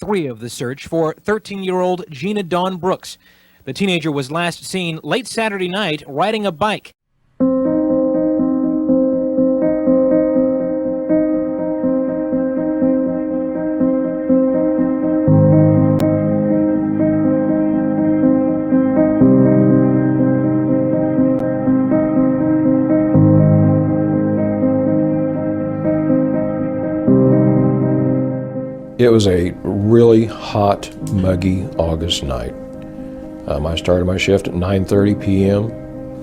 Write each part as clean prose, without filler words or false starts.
3 of the search for 13-year-old Gina Brooks. The teenager was last seen late Saturday night riding a bike. It was a really hot, muggy August night. I started my shift at 9:30 p.m.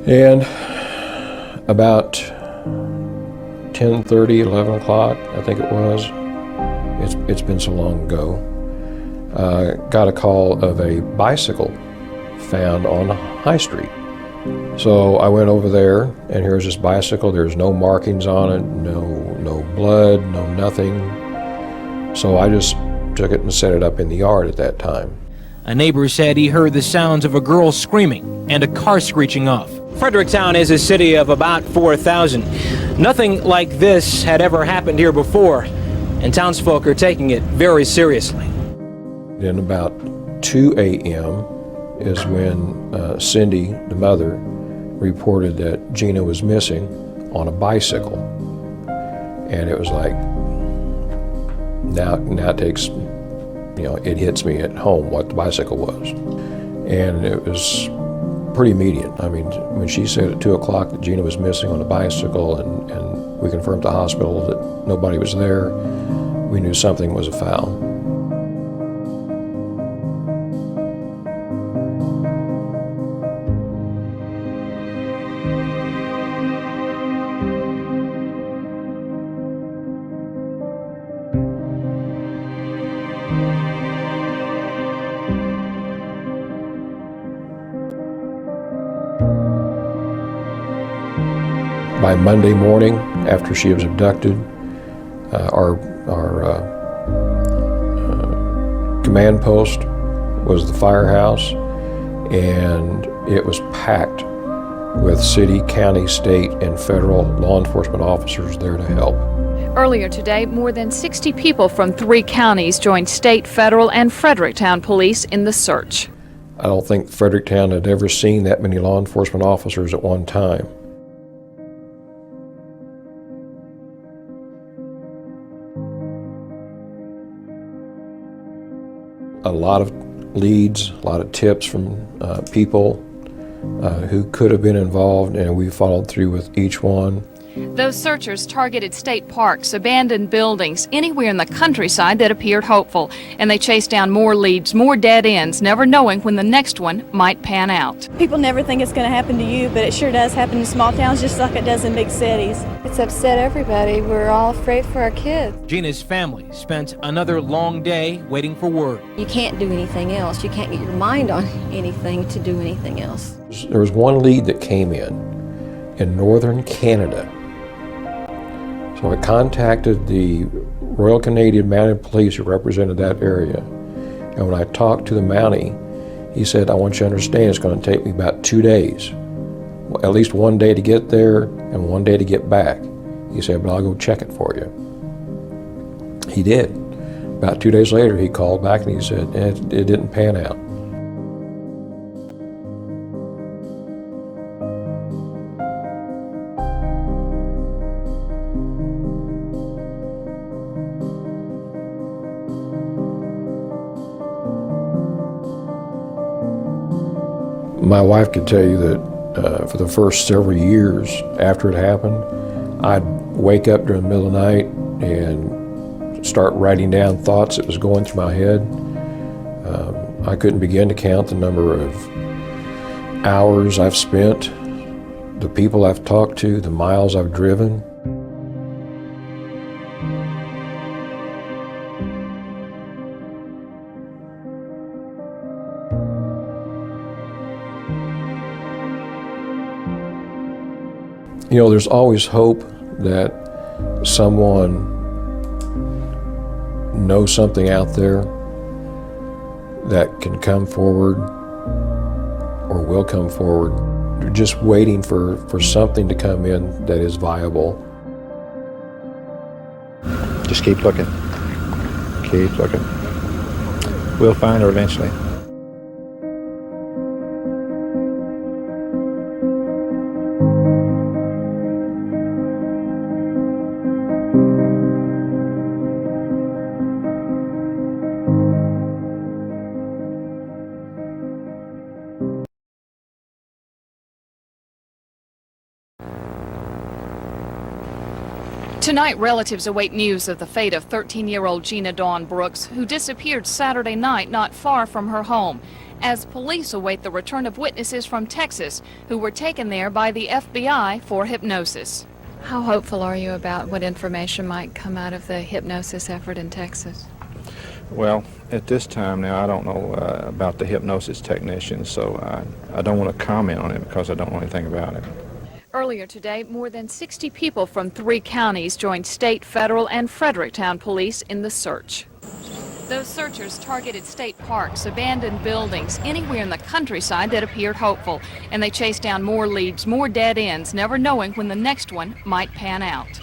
and about 10:30, 11 o'clock, I think it was. It's been so long ago. Got a call of a bicycle found on High Street. So I went over there, and here's this bicycle. There's no markings on it, no blood, no nothing. So I just took it and set it up in the yard at that time. A neighbor said he heard the sounds of a girl screaming and a car screeching off. Fredericktown is a city of about 4,000. Nothing like this had ever happened here before, and townsfolk are taking it very seriously. Then about 2 a.m. is when Cindy, the mother, reported that Gina was missing on a bicycle. And it was like, now it takes, it hits me at home what the bicycle was. And it was pretty immediate. I mean, when she said at 2 o'clock that Gina was missing on a bicycle and we confirmed to the hospital that nobody was there, we knew something was afoul. By Monday morning, after she was abducted, our command post was the firehouse, and it was packed with city, county, state, and federal law enforcement officers there to help. Earlier today, more than 60 people from 3 counties joined state, federal, and Fredericktown police in the search. I don't think Fredericktown had ever seen that many law enforcement officers at one time. A lot of leads, a lot of tips from people who could have been involved, and we followed through with each one. Those searchers targeted state parks, abandoned buildings, anywhere in the countryside that appeared hopeful, and they chased down more leads, more dead ends, never knowing when the next one might pan out. People never think it's going to happen to you, but it sure does happen in small towns just like it does in big cities. It's upset everybody. We're all afraid for our kids. Gina's family spent another long day waiting for word. You can't do anything else. You can't get your mind on anything to do anything else. There was one lead that came in northern Canada. So I contacted the Royal Canadian Mounted Police who represented that area. And when I talked to the Mountie, he said, I want you to understand it's going to take me about 2 days. Well, at least 1 day to get there and 1 day to get back. He said, but I'll go check it for you. He did. About 2 days later, he called back and he said, it didn't pan out. My wife could tell you that for the first several years after it happened, I'd wake up during the middle of the night and start writing down thoughts that was going through my head. I couldn't begin to count the number of hours I've spent, the people I've talked to, the miles I've driven. There's always hope that someone knows something out there that can come forward or will come forward. You're just waiting for something to come in that is viable. Just keep looking. Keep looking. We'll find her eventually. Tonight, relatives await news of the fate of 13-year-old Gina Brooks, who disappeared Saturday night not far from her home, as police await the return of witnesses from Texas who were taken there by the FBI for hypnosis. How hopeful are you about what information might come out of the hypnosis effort in Texas? Well, at this time now, I don't know about the hypnosis technicians, so I don't want to comment on it because I don't know anything about it. Earlier today, more than 60 people from 3 counties joined state, federal, and Fredericktown police in the search. Those searchers targeted state parks, abandoned buildings, anywhere in the countryside that appeared hopeful, and they chased down more leads, more dead ends, never knowing when the next one might pan out.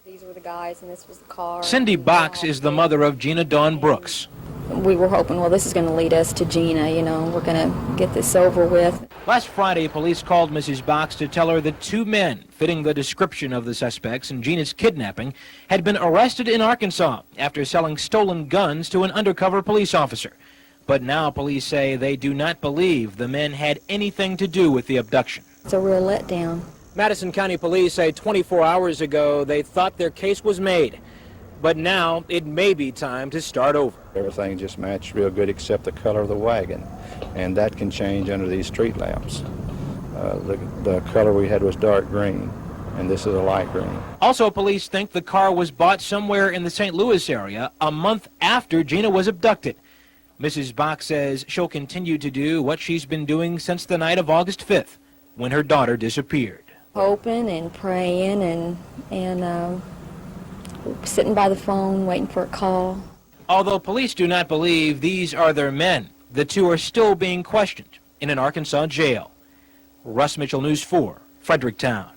These were the guys and this was the car. Cindy Box is the mother of Gina Brooks. We were hoping, well, this is going to lead us to Gina, you know, we're going to get this over with. Last Friday, police called Mrs. Box to tell her that 2 men fitting the description of the suspects in Gina's kidnapping had been arrested in Arkansas after selling stolen guns to an undercover police officer. But now police say they do not believe the men had anything to do with the abduction. It's a real letdown. Madison County Police say 24 hours ago they thought their case was made. But now it may be time to start over. Everything just matched real good except the color of the wagon, and that can change under these street lamps. The color we had was dark green, and this is a light green. Also, police think the car was bought somewhere in the St. Louis area a month after Gina was abducted. Mrs. Box says she'll continue to do what she's been doing since the night of August 5th, when her daughter disappeared. Hoping and praying and sitting by the phone waiting for a call. Although police do not believe these are their men, the 2 are still being questioned in an Arkansas jail. Russ Mitchell, News 4, Fredericktown.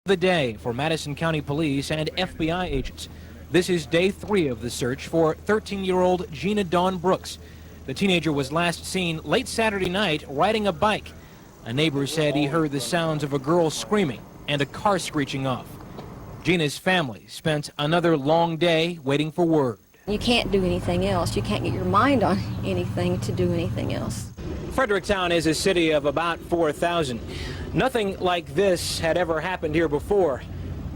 The day for Madison County Police and FBI agents. This is day 3 of the search for 13-year-old Gina Brooks. The teenager was last seen late Saturday night riding a bike. A neighbor said he heard the sounds of a girl screaming and a car screeching off. Gina's family spent another long day waiting for word. You can't do anything else. You can't get your mind on anything to do anything else. Fredericktown is a city of about 4,000. Nothing like this had ever happened here before,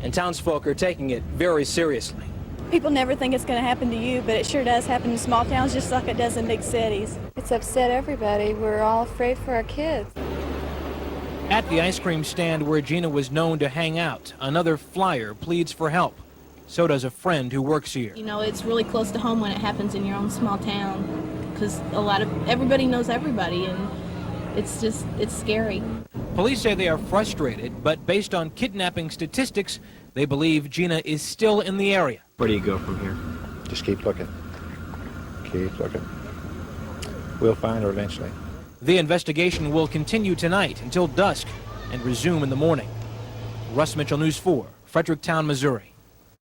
and townsfolk are taking it very seriously. People never think it's going to happen to you, but it sure does happen in small towns just like it does in big cities. It's upset everybody. We're all afraid for our kids. At the ice cream stand where Gina was known to hang out, another flyer pleads for help. So does a friend who works here. You know, it's really close to home when it happens in your own small town because everybody knows everybody, and it's scary. Police say they are frustrated, but based on kidnapping statistics, they believe Gina is still in the area. Where do you go from here? Just keep looking. Keep looking. We'll find her eventually. The investigation will continue tonight until dusk and resume in the morning. Russ Mitchell, News 4, Fredericktown, Missouri.